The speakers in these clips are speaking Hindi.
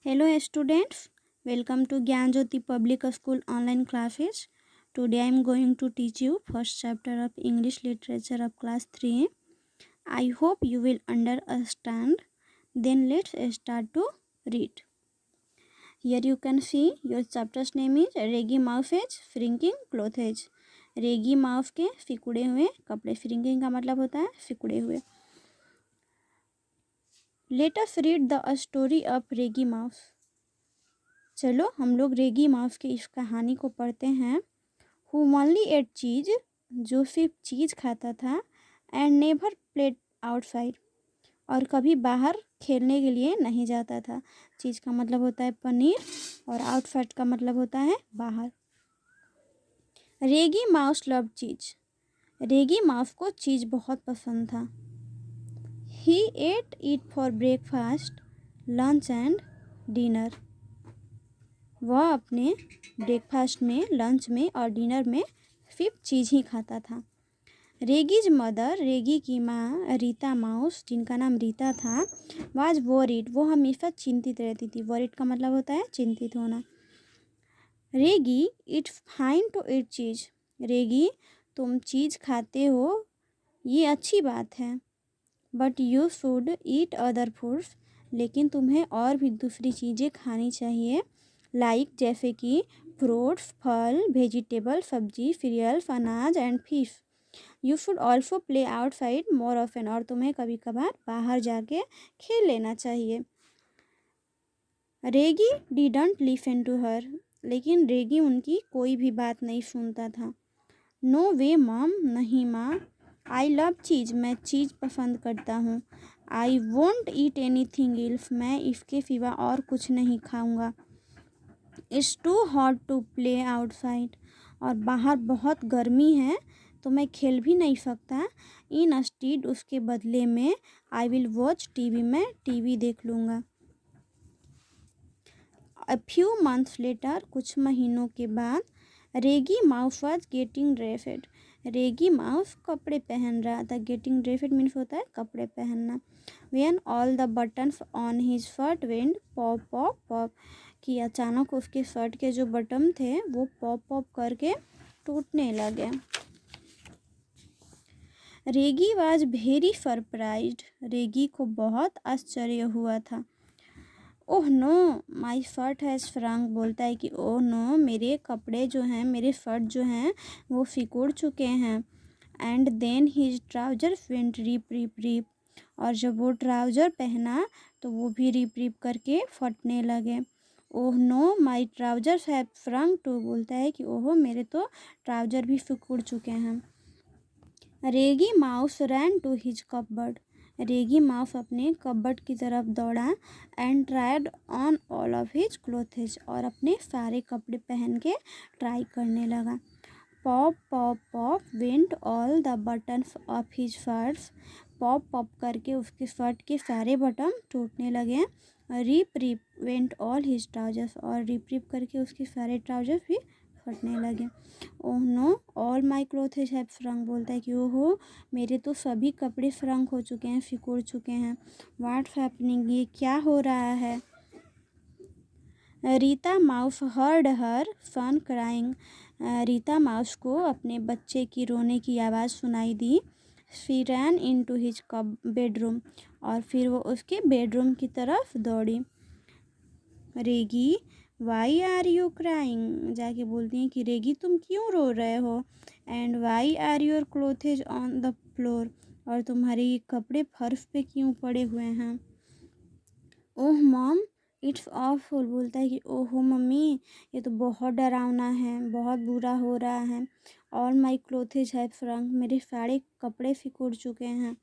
Hello students, welcome to Gyan Jyoti Public School online classes. Today I am going to teach you first chapter of English literature of class 3. I hope you will understand. Then let's start to read. Here you can see your chapter's name is Reggie Mouth's Shrinking Clothes. रेगी माउफ के सिकुड़े हुए कपड़े। श्रिंकिंग का मतलब होता है सिकुड़े हुए। Let us read the story of Reggie mouse. चलो हम लोग रेगी माउस की इस कहानी को पढ़ते हैं। हु ओनली एट चीज़, जो सिर्फ चीज़ खाता था, एंड नेवर प्लेड आउटसाइड, और कभी बाहर खेलने के लिए नहीं जाता था। चीज़ का मतलब होता है पनीर और आउटसाइड का मतलब होता है बाहर। Reggie mouse love cheese. Reggie mouse को चीज़ बहुत पसंद था। He ate it for breakfast, lunch and dinner. वह अपने ब्रेकफास्ट में, लंच में और डिनर में सिर्फ चीज़ ही खाता था। रेगीज मदर, रेगी की माँ रीता माउस, जिनका नाम रीता था, वाज वरीड, वो हमेशा चिंतित रहती थी। वरीड का मतलब होता है चिंतित होना। रेगी, इट्स फाइन टू ईट चीज़। रेगी, तुम चीज़ खाते हो, ये अच्छी बात है। But you should eat other foods, लेकिन तुम्हें और भी दूसरी चीज़ें खानी चाहिए। लाइक जैसे कि फ्रूट्स, फल, वेजिटेबल, सब्जी, सीरियल्स, अनाज and fish. You should also play outside more often, और तुम्हें कभी कभार बाहर जाके खेल लेना चाहिए। रेगी डिडंट लिसन टू हर, लेकिन रेगी उनकी कोई भी बात नहीं सुनता था। नो वे मॉम, नहीं माँ। आई लव चीज़, मैं चीज़ पसंद करता हूँ। I won't eat anything else, मैं इसके सिवा और कुछ नहीं खाऊंगा। It's too hot to play outside, और बाहर बहुत गर्मी है तो मैं खेल भी नहीं सकता। इन स्टीड, उसके बदले में आई विल वॉच टीवी, मैं टीवी देख लूँगा। अ फ्यू मंथ्स लेटर, कुछ महीनों के बाद, रेगी mouse was getting ड्रेसेड। Regi mouse कपड़े पहन रहा था। गेटिंग ड्रेसेड मीन्स होता है कपड़े पहनना। When all the buttons on his shirt went pop pop pop, कि अचानक उसके शर्ट के जो बटन थे वो पॉप पॉप करके टूटने लगे। रेगी वाज वेरी सरप्राइज्ड, रेगी को बहुत आश्चर्य हुआ था। ओह no my shirt has shrunk, बोलता है कि ओह नो, मेरे कपड़े जो हैं, मेरे शर्ट जो हैं वो सिकुड़ चुके हैं। And then his trousers went rip rip rip, और जब वो ट्राउज़र पहना तो वो भी रिप रिप करके फटने लगे। Oh no my trousers have shrunk too, बोलता है कि ओहो, मेरे तो ट्राउज़र भी सिकुड़ चुके हैं। Reggie mouse ran to his cupboard, Reggie mouse अपने कपबर्ड की तरफ दौड़ा। And tried on all of his clothes, और अपने सारे कपड़े पहन के ट्राई करने लगा। Pop pop pop went all the buttons of his shirts, pop pop करके उसके शर्ट के सारे बटन टूटने लगे। Rip rip went all his trousers, और रिप रिप करके उसके सारे ट्राउजर्स भी फटने लगे। Oh know all my clothes have shrunk, बोलता है कि ओहो, मेरे तो सभी कपड़े श्रंक हो चुके हैं, सिकुड़ चुके हैं। व्हाट्स हैपनिंग, ये क्या हो रहा है। Rita mouse heard her son crying, Rita mouse को अपने बच्चे की रोने की आवाज़ सुनाई दी। She ran into his bedroom, और फिर वो उसके बेडरूम की तरफ दौड़ी। Reggie why are you crying, जाके बोलती हैं कि रेगी तुम क्यों रो रहे हो। And why are your clothes on the floor, और तुम्हारे ये कपड़े फर्श पे क्यों पड़े हुए हैं। ओह मॉम इट्स ऑफुल, बोलता है कि ओहो मम्मी, ये तो बहुत डरावना है, बहुत बुरा हो रहा है। All my clothes have shrunk, मेरे सारे कपड़े सिकुड़ चुके हैं।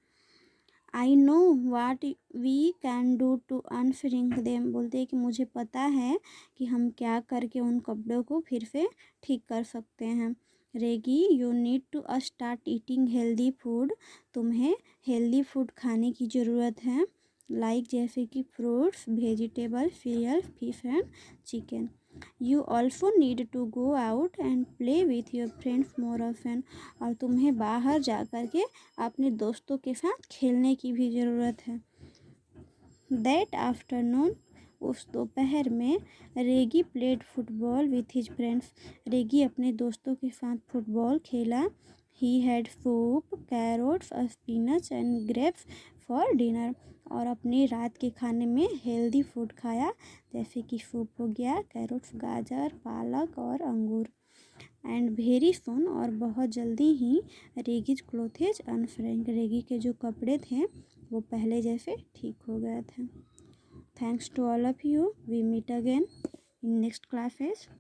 I know what we can do to unshrink them, बोलते हैं कि मुझे पता है कि हम क्या करके उन कपड़ों को फिर से ठीक कर सकते हैं। Reggie you need to start eating healthy food, तुम्हें हेल्दी फूड खाने की ज़रूरत है। लाइक जैसे कि fruits, vegetable, cereal, fish and chicken. You also need to go out and play with your friends more often, और तुम्हें बाहर जा कर के अपने दोस्तों के साथ खेलने की भी ज़रूरत है। दैट आफ्टरनून, उस दोपहर में Reggie played football with his friends. Reggie अपने दोस्तों के साथ फुटबॉल खेला। He had soup, carrots, spinach and grapes for dinner. और अपने रात के खाने में हेल्दी फूड खाया, जैसे कि सूप हो गया, कैरोट्स गाजर, पालक और अंगूर। एंड वेरी सुन और बहुत जल्दी ही रेगीज क्लोथेज अनफ्रेंक, रेगी के जो कपड़े थे वो पहले जैसे ठीक हो गए थे। Thanks to all of you. We meet again in next classes.